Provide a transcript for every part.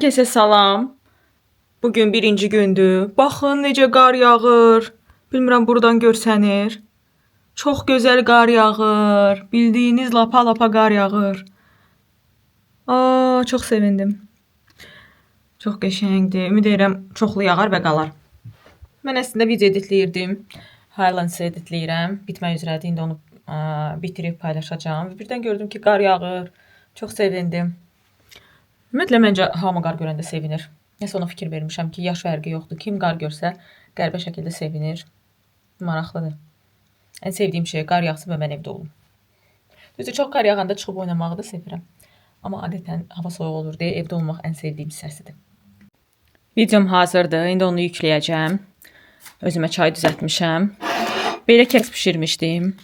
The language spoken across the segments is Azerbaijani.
Hər kəsə salam. Bugün birinci gündür. Baxın necə qar yağır. Bilmirəm buradan görsənir. Çox gözəl qar yağır. Bildiyiniz lapa-lapa qar yağır. Çox sevindim. Çox qəşəngdir. Ümid edirəm çoxlu yağar və qalar. Mən əslində video editləyirdim. Highlands editləyirəm. Bitmək üzrədir. İndi onu bitirib paylaşacağam. Birdən gördüm ki, qar yağır. Çox sevindim. Ümumiyyətlə, məncə, hamı qar görəndə sevinir. Nəsə ona fikir vermişəm ki, yaş fərqi yoxdur. Kim qar görsə, qəribə şəkildə sevinir. Maraqlıdır. Ən sevdiyim şey qar yağsın və mən evdə olum. Düzdür, çox qar yağanda çıxıb oynamağı da sevirəm. Amma adətən hava soyuq olur deyə evdə olmaq ən sevdiyim hissəsidir. Videom hazırdır. İndi onu yükləyəcəm. Özümə çay düzəltmişəm. Belə keks bişirmişdim.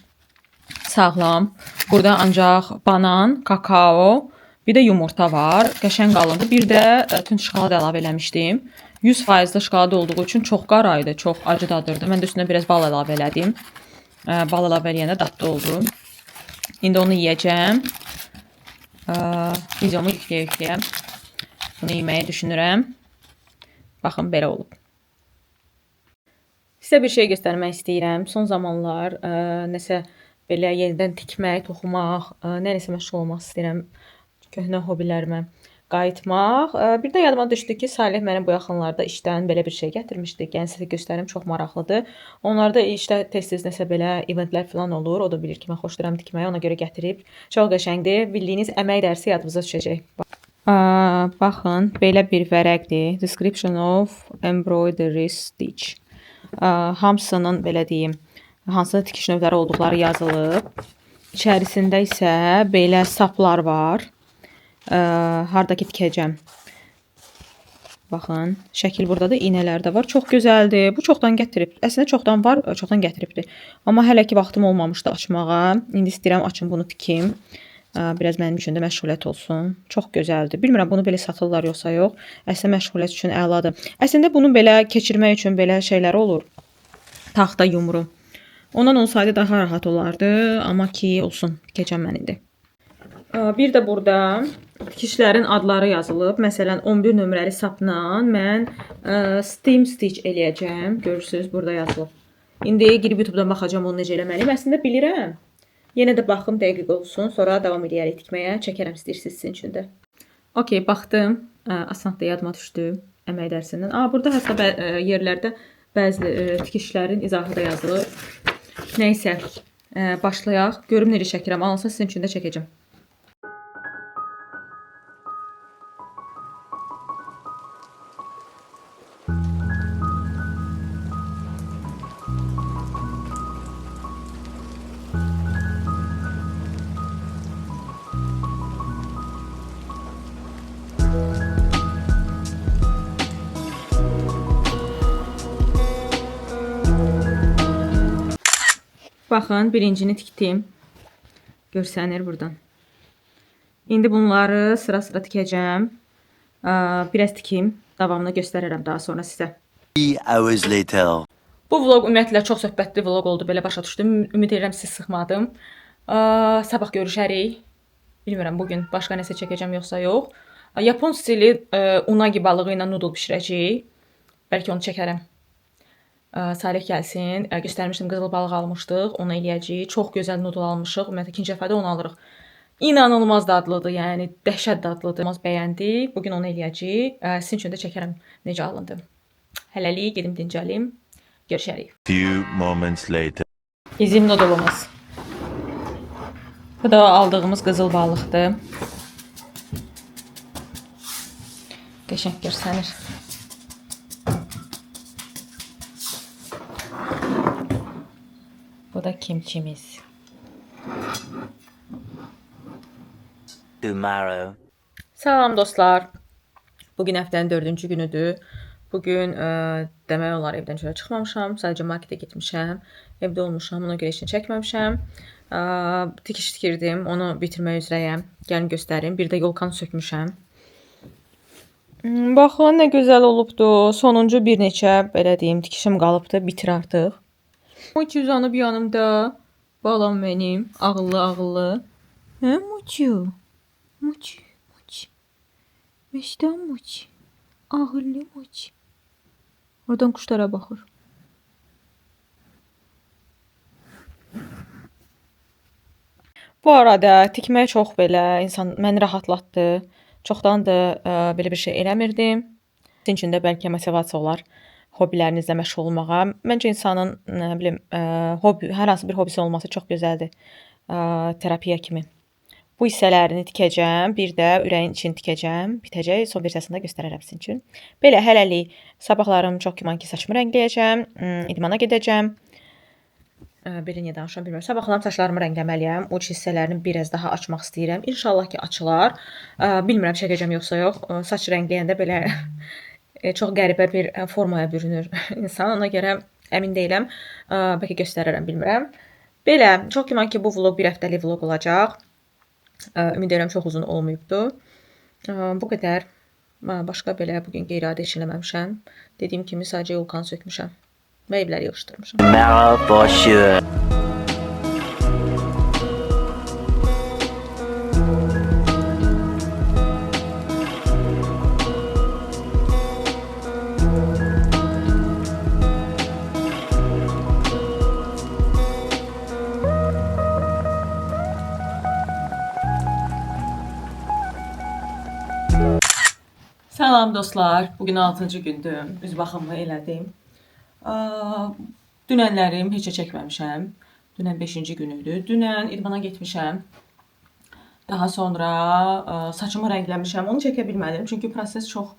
Sağlam. Burada ancaq banan, kakao, bir də yumurta var. Qəşəng qalındı. Bir də tünd şokolad əlavə eləmişdim. 100% şokolad olduğu üçün çox qaraydı, çox acı dadırdı. Mən də üstünə biraz bal əlavə elədim. Bal əlavə eləyəndə dadlı oldu. İndi onu yeyəcəm. Videomu yükləyəm. Bunu yeməyi düşünürəm. Baxın, belə olub. Sizə bir şey göstərmək istəyirəm. Son zamanlar nəsə belə yenidən tikmək, toxumaq, nəsə məşğul olmaq istəyirəm. Köhnə hobilərimə qayıtmaq. Bir də yadıma düşdü ki, Salih mənə bu yaxınlarda işdən belə bir şey gətirmişdi. Yəni sizə göstərim, çox maraqlıdır. Onlarda işdə tez-tez nəsə belə eventlər falan olur. O da bilir ki, mən xoşlayıram tikməyi, ona görə gətirib. Çox qəşəngdir. Bildiyiniz əmək dərsi yadınıza düşəcək. Baxın, belə bir vərəqdir. Description of embroidery stitch. Hamısının belə deyim, hansı tikiş növləri olduqları yazılıb. İçərisində isə belə saplar var. Hardakı tikəcəm. Baxın, şəkil burada da iynələr də var. Çox gözəldir. Bu çoxdan gətirib. Əslində çoxdan var, çoxdan gətiribdi. Amma hələ ki vaxtım olmamışdı açmağa. İndi istəyirəm açım bunu tikim. Biraz mənim üçün də məşğuliyyət olsun. Çox gözəldir. Bilmirəm bunu belə satırlar yoxsa yox. Əslində məşğuliyyət üçün əladır. Əslində bunu belə keçirmək üçün belə şeylər olur. Taxta yumru. Ondan olsaydı daha rahat olardı. Amma ki olsun. Tikəcəm mən indi. Bir də burada tikişlərin adları yazılıb. Məsələn, 11 nömrəli sapla mən steam stitch eləyəcəm. Görürsünüz, burada yazılıb. İndi girib YouTube-dan baxacağım onu necə eləməliyim. Əslində bilirəm. Yenə də baxım dəqiq olsun. Sonra davam edərik tikməyə. Çəkərəm istəyirsiniz sizin üçün də. Okey, baxdım. Asan da yadıma düşdü əmək dərsindən. Burada hətta yerlərdə bəzi tikişlərin izahı da yazılır. Nəysə, başlayaq. Görüm necə çəkirəm. Alınsa sizin üçün də çəkəcəm. Baxın, birincini tikdim. Görsənir buradan. İndi bunları sıra-sıra tikəcəm. Biraz tikim. Davamını göstərərəm daha sonra sizə. 3 hours later. Bu vlog ümumiyyətlə çox söhbətli vlog oldu. Belə başa düşdüm. Ümid edirəm sizi sıxmadım. Sabah görüşərik. Bilmirəm bugün başqa nəsə çəkəcəm yoxsa yox. Yapon stili unagi balığı ilə noodle bişirəcəyik. Bəlkə onu çəkərəm. Salih gəlsin. Göstərmişdim, qızıl balıq almışdıq. Onu eləyəcəyik. Çox gözəl noodle almışıq. Ümumiyyətlə ikinci dəfədə onu alırıq. İnanılmaz dadlıdır. Yəni dəhşət dadlıdır. Bəyəndik. Bugün onu eləyəcəyik. Sizin üçün də çəkərəm necə alındı. Hələlik gedim dincəlim. Görüşərik. Few moments later. Bizim noodle'umuz. Bu da aldığımız qızıl balıqdır. Qəşəng görsənir. Bu da kimçimiz. Tomorrow. Salam dostlar. Bugün həftənin 4-cü günüdür. Bugün demək olar evdən çölə çıxmamışam. Sadəcə marketə getmişəm. Evdə olmuşam. Ona görə heç nə çəkməmişəm. Tikiş tikirdim. Onu bitirmək üzrəyəm. Gəlin göstərim. Bir də yolkanı sökmüşəm. Baxın nə gözəl olubdu. Sonuncu bir neçə belə deyim tikişim qalıbdı. Bitir artıq. Muçu uzanıb yanımda. Balam benim. Ağıllı ağıllı. Hə Muçu? Muçu. Meşdən moç. Ağıllı moç. Oradan quşlara baxır. Bu arada tikmək çox belə məni rahatlatdı. Çoxdandır belə bir şey eləmirdim. Sizin üçün də bəlkə motivasiya olar hobbilərinizlə məşğul olmağa. Məncə insanın nə bilim hər hansı bir hobbisi olması çox gözəldir. Terapiya kimi. Bu hissələrini tikəcəm, bir də ürəyin içini tikəcəm. Bitəcək, son versiyasında göstərərəm sizin üçün. Belə hələlik sabahlarım çox güman ki saçımı rəngləyəcəm, idmana gedəcəm. Belə niyə danışıram bilmirəm. Sabahlar saçlarımı rəngləməliyəm. Uc hissələrini biraz daha açmaq istəyirəm. İnşallah ki açılar. Bilmirəm çəkəcəm yoxsa yox. Saç rəngləyəndə belə çox qəribə bir formaya bürünür insan. Ona görə əmin deyiləm. Bəlkə göstərərəm, bilmirəm. Belə, çox güman ki bu vlog bir həftəlik vlog olacaq. Ümid edirəm çox uzun olmayıbdı. Bu qədər. Başqa belə bugün qeyri-adi heç eləməmişəm. Dediyim kimi sadəcə yolkanı sökmüşəm və evləri yığışdırmışam. Marrow for sure. Salam dostlar. Bugün 6-cı gündür. Üz baxımı elədim. Dünənlərim heç çəkməmişəm. Dünən 5-ci gün idi. Dünən idmana getmişəm. Daha sonra saçımı rəngləmişəm. Onu çəkə bilmədim çünki proses çox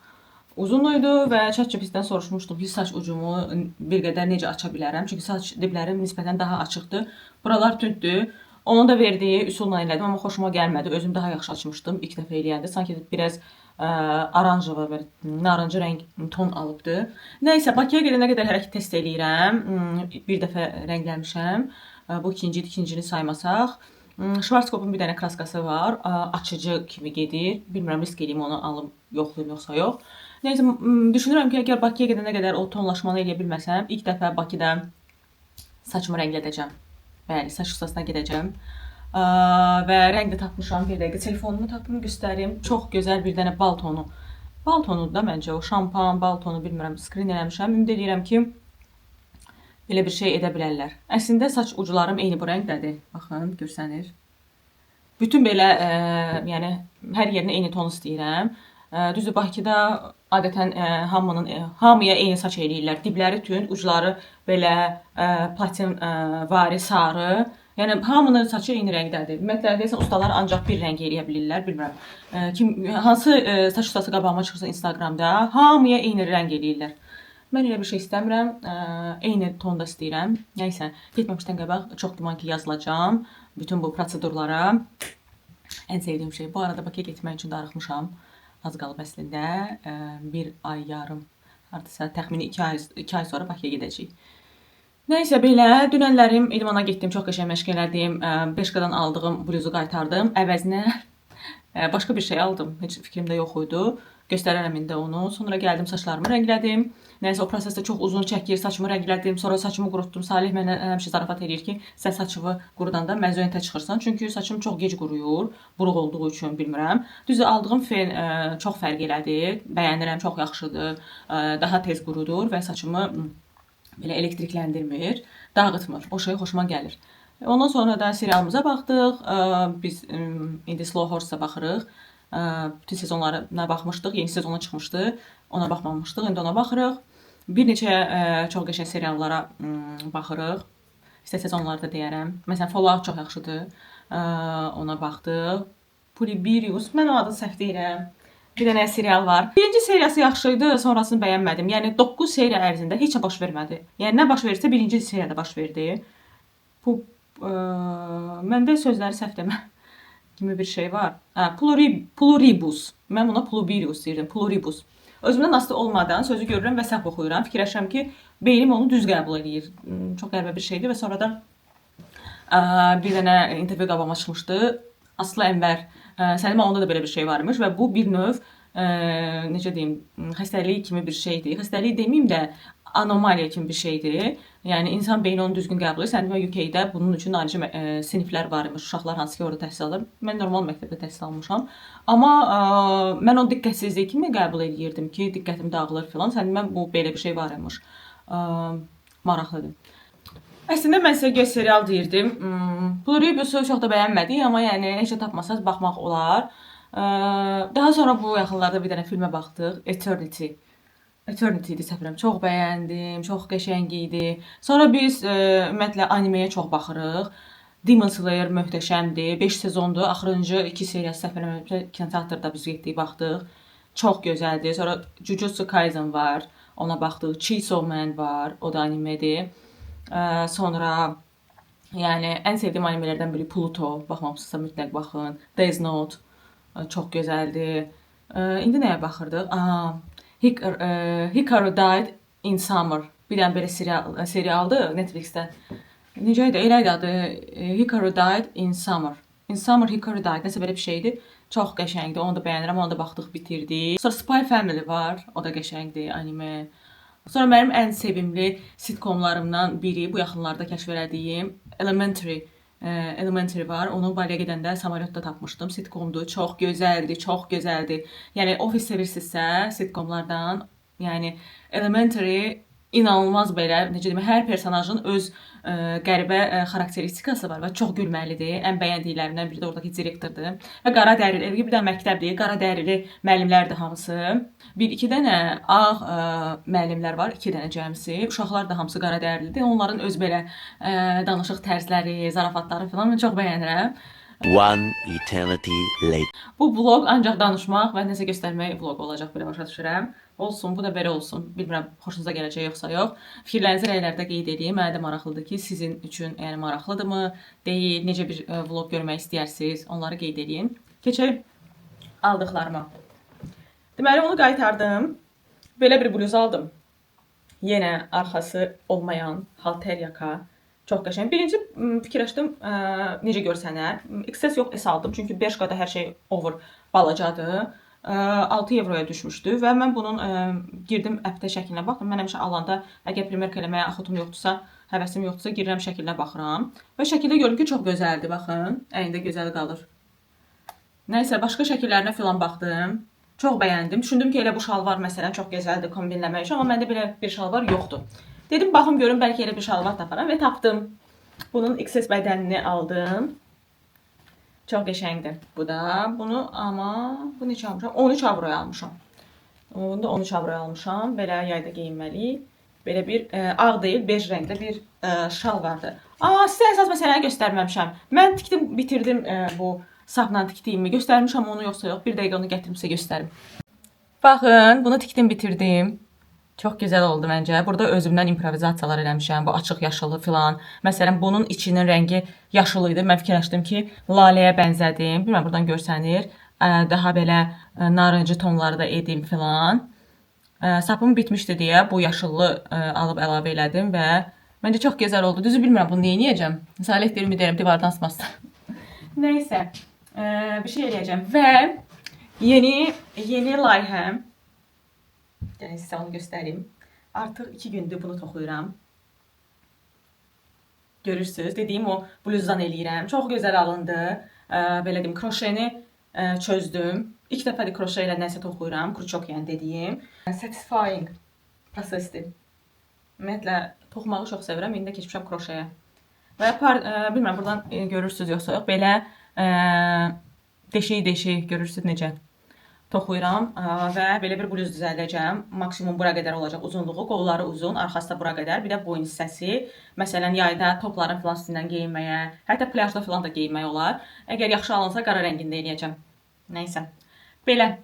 uzun idi və ChatGPT-dən soruşmuşdum ki, saç ucumu bir qədər necə aça bilərəm? Çünki saç diblərim nisbətən daha açıqdır. Buralar tündür. Onun da verdiyi üsulla elədim, amma xoşuma gəlmədi. Özüm daha yaxşı açmışdım ilk dəfə eləyəndə. Sanki biraz oranjava və narıncı rəng ton alıbdı. Nəysə, Bakıya gedənə qədər hərəkət test eləyirəm. Bir dəfə rəngləmişəm. Bu ikincini saymasaq. Schwarzkopfun bir dənə kraskası var. Açıcı kimi gedir. Bilmirəm, risk eləyim onu alım, yoxlayım yoxsa yox. Nəysə, düşünürəm ki, əgər Bakıya gedənə qədər o tonlaşmanı eləyə bilməsəm, ilk dəfə Bakıda saçımı rənglədəcəm. Bəli, saç ustasına gedəcəm. Və rəng də tapmışam. Bir dəqiqə telefonumu tapım göstərim. Çox gözəl bir dənə bal tonu. Bal tonudur da məncə o şampan, bal tonu bilmirəm, skrin eləmişəm. Ümid edirəm ki belə bir şey edə bilərlər. Əslində saç ucularım eyni bu rəngdədir. Baxın, görsənir. Bütün belə yəni hər yerinə eyni ton istəyirəm. Düzdür, Bakıda adətən hamıya eyni saç eləyirlər. Dibləri tünd, ucları belə platin vari sarı. Yəni hamının saçı eyni rəngdədir. Ümumiyyətlə deyəsən ustalar ancaq bir rəng eləyə bilirlər, bilmirəm. Hansı saç ustası qabağıma çıxırsa Instagramda, hamıya eyni rəng eləyirlər. Mən elə bir şey istəmirəm. Eyni tonda istəyirəm. Nəysə, getməmişdən qabaq çox güman ki yazılacağam bütün bu prosedurlara. Ən sevdiyim şey. Bu arada Bakıya getmək üçün darıxmışam. Az qalıb əslində. Bir ay yarım, hardasa təxmini 2 ay sonra Bakıya gedəcəyik. Nəysə belə, dünənlərim idmana getdim, çox qəşəng məşq elədim. Bershkadan aldığım bluzu qaytardım. Əvəzinə başqa bir şey aldım. Heç fikrimdə yox idi. Göstərərəm indi onu. Sonra gəldim, saçlarımı rənglədim. Nəysə, o prosesdə çox uzun çəkir, saçımı rənglədim. Sonra saçımı qurutdum. Salih mənə həmişə zarafat edir ki, sən saçını qurudanda məzuniyyətə çıxırsan. Çünki saçım çox gec quruyur, buruq olduğu üçün bilmirəm. Düzdür, aldığım fen çox fərq elədi. Bəyənirəm, çox yaxşıdır. Daha tez qurudur və saçımı belə elektrikləndirmir, dağıtmır. O şey xoşuma gəlir. Ondan sonra da serialımıza baxdıq. Biz indi Slow Horse-a baxırıq. Bütün sezonlarına baxmışdıq. Yeni sezona çıxmışdı. Ona baxmamışdıq. İndi ona baxırıq. Bir neçə çox qəşəng seriallara baxırıq. İşte sezonlarda deyərəm. Məsələn, Fallout çox yaxşıdır. Ona baxdıq. Polybirius. Mən o adı səhv deyirəm. Bir dənə serial var. Birinci seriyası yaxşıydı, sonrasını bəyənmədim. Yəni 9 seriya ərzində heç nə baş vermədi. Yəni nə baş verirsə birinci seriyada baş verdi. Bu məndə sözləri səhv demə kimi bir şey var. Pluribus. Mən ona Plubirius deyirdim. Pluribus. Özümdən asılı olmadan sözü görürəm və səhv oxuyuram. Fikirləşirəm ki, beynim onu düz qəbul edir. Çox qəribə bir şeydir və sonra da bir dənə intervyu qabağıma çıxmışdı. Aslı Ənvər, Səlimə onda da belə bir şey varmış və bu bir növ necə deyim, xəstəlik kimi bir şeydir. Xəstəlik deməyim də anomaliya kimi bir şeydir. Yəni insan beyni onu düzgün qəbul edir. Sən demə UK-də bunun üçün ayrıca siniflər var imiş. Uşaqlar hansı ki orada təhsil alır. Mən normal məktəbdə təhsil almışam. Amma mən onu diqqətsizlik kimi qəbul edirdim ki, diqqətim dağılır filan. Sən demə bu belə bir şey var imiş. Maraqlıdır. Əslində mən sizə göy serial deyirdim. Bu Rebus'u çox da bəyənmədik, amma yəni heç də tapmasanız baxmaq olar. Daha sonra bu yaxınlarda bir dənə filmə baxdıq. Eternity idi səfərəm. Çox bəyəndim, çox qəşəng idi. Sonra biz ümumiyyətlə animeyə çox baxırıq. Demon Slayer möhtəşəmdir. 5 sezondur. Axırıncı 2 seriyası səfərəm kinoteatrda biz getdik, baxdıq. Çox gözəldir. Sonra Jujutsu Kaisen var. Ona baxdıq. Chainsaw Man var. O da animedir. Sonra yəni ən sevdiyim animelərdən biri Pluto. Baxmamısınızsa mütləq baxın. Death Note çox gözəldir. İndi nəyə baxırdıq? Hikaru Died in Summer. Bir dənə belə serialdır Netflixdə. Necə idi? Elə idi adı. Hikaru Died in Summer. In Summer Hikaru Died. Nəsə belə bir şeydir. Çox qəşəngdir. Onu da bəyənirəm. Onu da baxdıq, bitirdik. Sonra Spy Family var. O da qəşəngdir, anime. Sonra mənim ən sevimli sitcomlarımdan biri, bu yaxınlarda kəşf elədiyim Elementary var. Onu Baliyə gedəndə samolyotda tapmışdım. Sitcomdur. Çox gözəldir, çox gözəldir. Yəni Office sevirsinizsə sitcomlardan, yəni Elementary inanılmaz belə, necə deyim, hər personajın öz qəribə xarakteristikası var və çox gülməlidir. Ən bəyəndiklərimdən biri də oradakı direktordur. Və qara dərili, bir də məktəbdir. Qara dərili müəllimlərdir hamısı. Bir-iki dənə ağ müəllimlər var, 2 dənə cəmsi. Uşaqlar da hamısı qara dərilidir. Onların öz belə danışıq tərzləri, zarafatları falan mən çox bəyənirəm. One eternity later. Bu vlog ancaq danışmaq və nəsə göstərmək vlog olacaq, belə başa düşürəm. Olsun, bu da belə olsun. Bilmirəm, xoşunuza gələcək yoxsa yox. Fikirlərinizi rəylərdə qeyd edin. Mənə də maraqlıdır ki, sizin üçün yəni maraqlıdırmı, deyil, necə bir vlog görmək istəyirsiniz, onları qeyd edin. Keçək aldıqlarıma. Deməli, onu qaytardım. Belə bir bluz aldım. Yenə arxası olmayan halter yaka. Çox qəşəng. Birinci fikirləşdim, necə görsənər. XS yox, S aldım. Çünki Bershkada hər şey over balacadır. 6 euroya düşmüşdü və mən bunun girdim əpdə şəklinə baxdım. Mən həmişə alanda əgər primerka eləməyə axıtım yoxdursa, həvəsim yoxdursa girirəm şəklinə baxıram. Və şəkildə gördüm ki, çox gözəldir, baxın. Əynində gözəl qalır. Nəysə, başqa şəkillərinə filan baxdım. Çox bəyəndim. Düşündüm ki, elə bu şalvar məsələn çox gözəldir kombinləmək üçün, amma məndə belə bir şalvar yoxdur. Dedim, baxım görüm, bəlkə elə bir şalvar taparam və tapdım. Bunun XS bədənini aldım. Çox qəşəngdir bu da. Bunu amma bu neçə almışam? 13 avroya almışam. Bunu da 13 avroya almışam. Belə yayda geyinməli. Belə bir ağ deyil, bej rəngdə bir şal vardı. Sizə əsas məsələni göstərməmişəm. Mən tikdim, bitirdim bu sapla tikdiyimi. Göstərmişəm onu yoxsa yox. Bir dəqiqə onu gətirim sizə göstərim. Baxın, bunu tikdim, bitirdim. Çox gözəl oldu məncə. Burada özümdən improvizasiyalar eləmişəm. Bu açıq yaşılı filan. Məsələn, bunun içinin rəngi yaşıl idi. Mən fikirləşdim ki, laləyə bənzədim. Bilmirəm, buradan görsənir. Daha belə narıncı tonlarda edim filan. Sapım bitmişdi deyə bu yaşıllı alıb əlavə elədim və məncə çox gözəl oldu. Düzü bilmirəm, bunu neyə edəcəm? Salih deyirəm, deyirəm, divardan asmasın. Nəysə, bir şey eləyəcəm və yeni layihəm. Yəni sizə onu göstərim. Artıq 2 gündür bunu toxuyuram. Görürsünüz, dediyim o bluzdan eləyirəm. Çox gözəl alındı. Belə deyim, kroşeni çözdüm. İlk dəfədir kroşe ilə nəsə toxuyuram. Kruçok yəni dediyim. Satisfying prosesdir. Ümumiyyətlə, toxumağı çox sevirəm. İndi də keçmişəm kroşeyə. Və bilmirəm, buradan görürsünüz yoxsa yox. Belə deşik görürsünüz necə toxuyuram və belə bir bluz düzəldəcəm. Maksimum bura qədər olacaq uzunluğu, qolları uzun, arxası da bura qədər. Bir də boyun hissəsi. Məsələn, yayda topların filan üstündən geyinməyə, hətta plyajda filan da geyinmək olar. Əgər yaxşı alınsa qara rəngində eləyəcəm. Nəysə. Belə.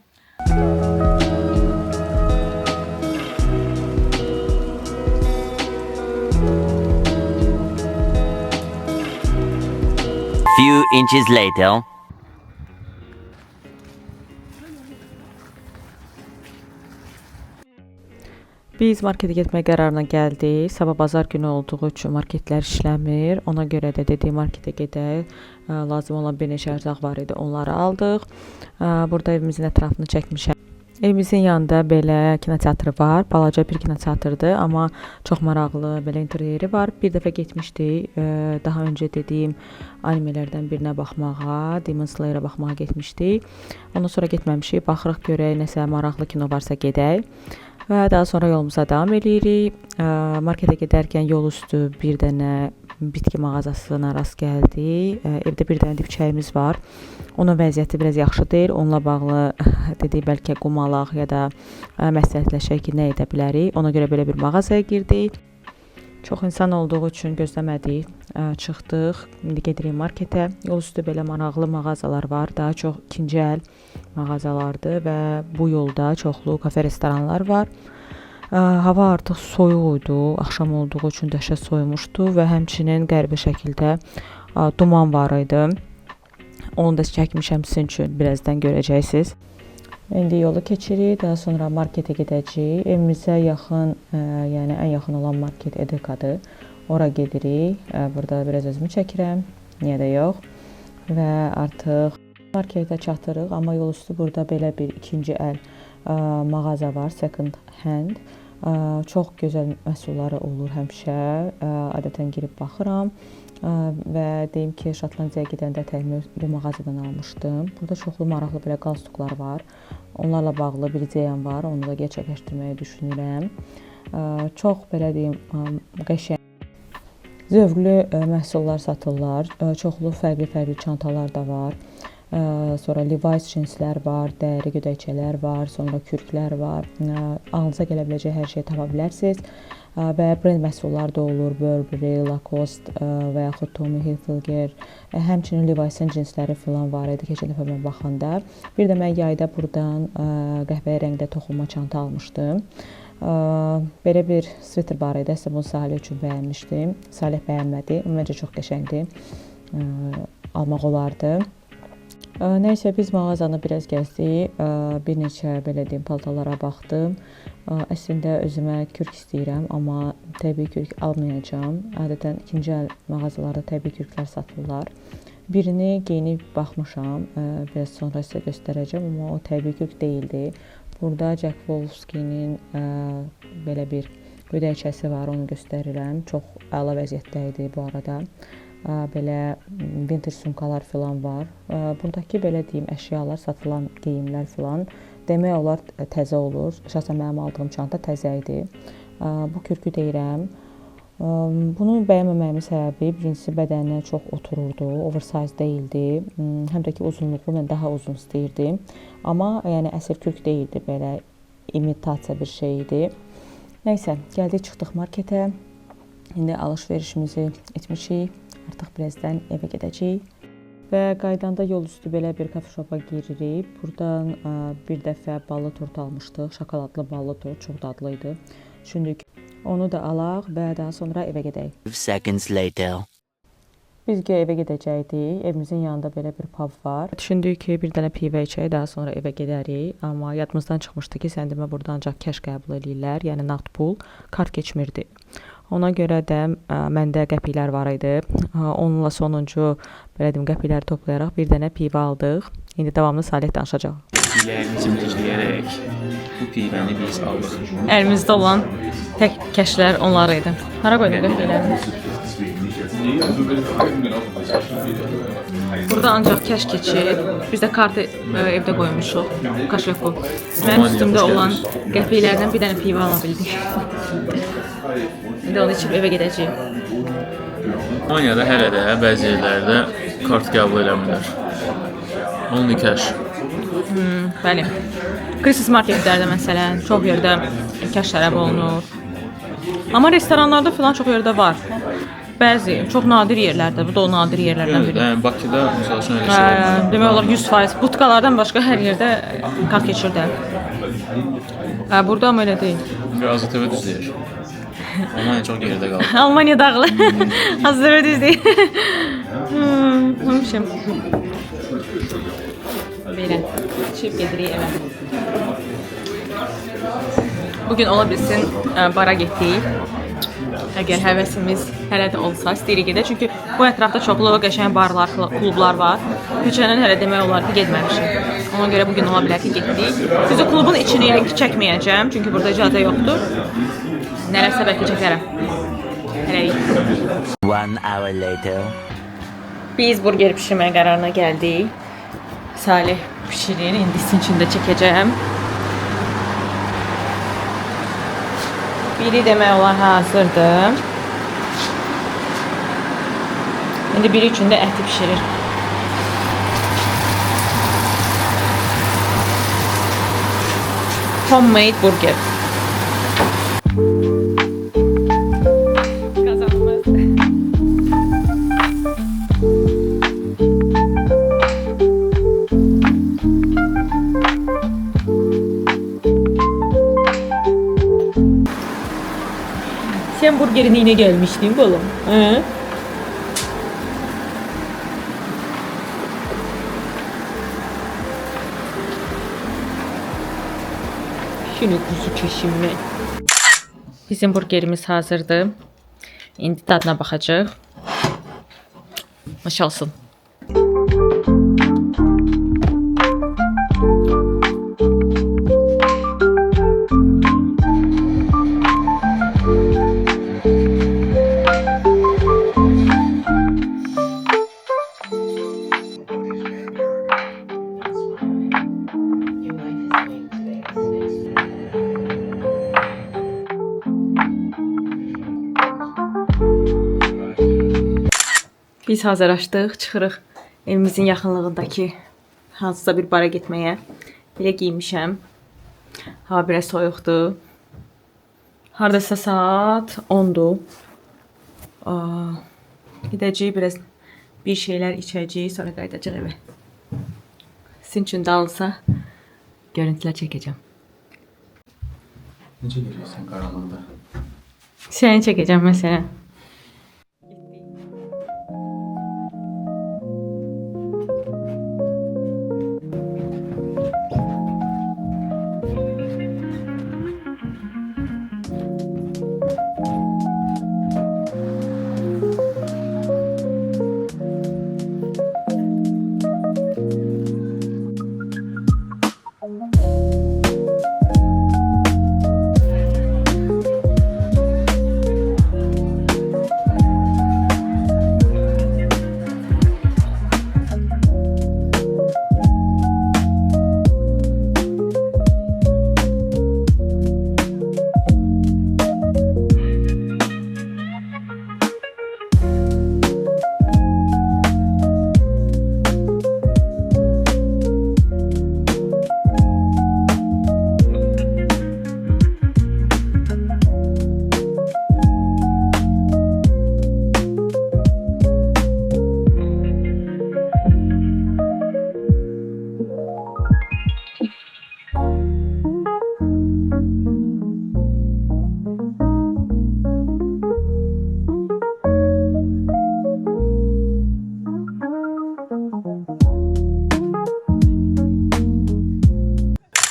Few inches later. Biz marketə getmək qərarına gəldik. Sabah bazar günü olduğu üçün marketlər işləmir. Ona görə də dediyim marketə gedək. Lazım olan bir neçə ərzaq var idi. Onları aldıq. Burada evimizin ətrafını çəkmişəm. Evimizin yanında belə kinoteatrı var. Balaca bir kinoteatrdır, amma çox maraqlı belə interyeri var. Bir dəfə getmişdik. Daha öncə dediyim animelərdən birinə baxmağa, Demon Slayer-a baxmağa getmişdik. Ondan sonra getməmişik. Baxırıq görək nəsə maraqlı kino varsa gedək. Və daha sonra yolumuza davam eləyirik. Marketə gedərkən yol üstü bir dənə bitki mağazasına rast gəldik. Evdə bir dənə dibçəyimiz var. Onun vəziyyəti biraz yaxşı deyil. Onunla bağlı dedik bəlkə qum alaq ya da məsləhətləşək ki, nə edə bilərik. Ona görə belə bir mağazaya girdik. Çox insan olduğu üçün gözləmədik. Çıxdıq. İndi gedirik marketə. Yol üstü belə maraqlı mağazalar var. Daha çox ikinci əl mağazalardır və bu yolda çoxlu kafe, restoranlar var. Hava artıq soyuq idi. Axşam olduğu üçün dəhşət soyumuşdu və həmçinin qəribə şəkildə duman var idi. Onu da çəkmişəm sizin üçün, birazdan görəcəksiniz. İndi yolu keçirik, daha sonra marketə gedəcəyik. Evimizə yaxın, yəni ən yaxın olan market EDK-dır. Ora gedirik. Burada biraz özümü çəkirəm, niyə də yox. Və artıq marketə çatırıq, amma yol üstü burada belə bir ikinci əl mağaza var, second hand. Çox gözəl məhsulları olur həmişə. Adətən girib baxıram. Və deyim ki, Şotlandiyaya gedəndə təyimi bu mağazadan almışdım. Burada çoxlu maraqlı belə qalstuklar var. Onlarla bağlı bir ideyam var. Onu da gerçəkləşdirməyi düşünürəm. Çox belə deyim, qəşəng, zövqlü məhsullar satırlar. Çoxlu fərqli çantalar da var. Sonra Levi's cinslər var, dəri gödəkçələr var, sonra kürklər var. Ağlınıza gələ biləcək hər şeyi tapa bilərsiniz. Və brend məhsullar da olur, Burberry, Lacoste və yaxud Tommy Hilfiger. Həmçinin Levi's-in cinsləri filan var idi keçən dəfə mən baxanda. Bir də mən yayda buradan qəhvəyi rəngdə toxunma çanta almışdım. Belə bir sviter var idi, əslində bunu Salih üçün bəyənmişdim. Salih bəyənmədi, məncə çox qəşəngdir, almaq olardı. Nəysə, biz mağazanı biraz gəzdik, bir neçə belə deyim paltalara baxdım. Əslində özümə kürk istəyirəm, amma təbii kürk almayacağam. Adətən ikinci əl mağazalarda təbii kürklər satırlar. Birini geyinib baxmışam, biraz sonra sizə göstərəcəm, amma o təbii kürk deyildi. Burada Jack Wolfskin-in belə bir gödəkçəsi var, onu göstərirəm. Çox əla vəziyyətdə idi bu arada. Belə vintage sumkalar filan var. Buradakı belə deyim əşyalar, satılan geyimlər filan demək olar təzə olur. Şəxsən mənim aldığım çanta təzə idi. Bu kürkü deyirəm. Bunu bəyənməməyimin səbəbi birincisi bədəninə çox otururdu, oversize deyildi. Həm də ki uzunluğu mən daha uzun istəyirdim. Amma yəni əsl kürk deyildi, belə imitasiya bir şey idi. Nəysə, gəldik, çıxdıq marketə. İndi alış-verişimizi etmişik. Artıq birazdan evə gedəcəyik. Və qaydanda yol üstü belə bir kafe shopa giririk. Buradan bir dəfə ballı tort almışdıq. Şokoladlı ballı tort, çox dadlı idi. Düşündük onu da alaq və daha sonra evə gedək. 2 seconds later. Biz evə gedəcəkdik. Evimizin yanında belə bir pub var. Düşündük ki, bir dənə pivə içək, daha sonra evə gedərik. Amma yadımızdan çıxmışdı ki, sən demə burada ancaq cash qəbul edirlər, yəni nağd pul, kart keçmirdi. Ona görə də məndə qəpiklər var idi. Onunla sonuncu belə deyim qəpikləri toplayaraq bir dənə pivə aldıq. İndi davamlı Salih danışacaq. Pivələrimizi müzləyərək bu pivəni biz aldıq. Əlimizdə olan tək kəşlər onlar idi. Hara qoydun qəpikləri? Burada ancaq kəş keçir. Biz də kartı evdə qoymuşuq. Kaşeku. Mənim üstümdə olan qəpiklərdən bir dənə pivə ala bildik. İndi onu içib evə gedəcəyik. Almaniyada hələ də bəzi yerlərdə kart qəbul eləmirlər. Only cash. Bəli. Christmas marketlərdə məsələn çox yerdə cash tələb olunur. Amma restoranlarda filan çox yerdə var. Bəzi, çox nadir yerlərdə, bu da o nadir yerlərdən biri. Yəni Bakıda məsəl üçün elə şey. Demək olar 100%. Butkalardan başqa hər yerdə kart keçir də. Burada amma elə deyil. Biraz AZTV düzləyir. Almaniya çox geridə qalır. Almaniya dağlı. AZTV düz deyil. Həmişəm. Belə. Çıxıb gedirik evə. Bugün ola bilsin bara getdik. Əgər həvəsimiz hələ də olsa, istəyirik gedək. Çünki bu ətrafda çoxlu qəşəng barlar, klublar var. Köçəndən hələ demək olar ki, getməmişik. Ona görə bugün ola bilər ki, getdik. Düzü klubun içini yəqin ki, çəkməyəcəm. Çünki burada icazə yoxdur. Nələrsə bəlkə çəkərəm. Hələlik. 1 hour later. Biz burger pişirməyə qərarına gəldik. Salih pişirir. İndi sizin üçün də çəkəcəm. Biri demək olar hazırdır. İndi biri üçün də əti pişirir. Homemade burger. Kazanımız. Sen burgerin yine gelmiştin balım. He? Şunu kuzu çeşimle. Bizim burgerimiz hazırdır. İndi dadına baxacağıq. Hoş olsun. Biz hazırlaşdıq, çıxırıq evimizin yaxınlığındakı hansısa bir bara getməyə. Belə giymişəm. Hava biraz soyuqdur. Hardasa saat 10-dur. Gidəcəyik, biraz bir şeylər içəcəyik, sonra qayıdacaq evə. Sizin üçün də alsa görüntülər çəkəcəm. Necə görürsən qaranlıqda? Səni çəkəcəm məsələn.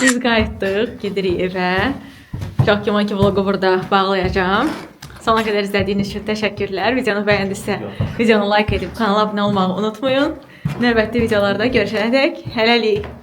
Biz qayıtdıq, gedirik evə. Çox güman ki, vlogu burada bağlayacağım. Sona qədər izlədiyiniz üçün təşəkkürlər. Videonu bəyəndinizsə, videonu like edib kanala abunə olmağı unutmayın. Növbəti videolarda görüşənədək hələlik.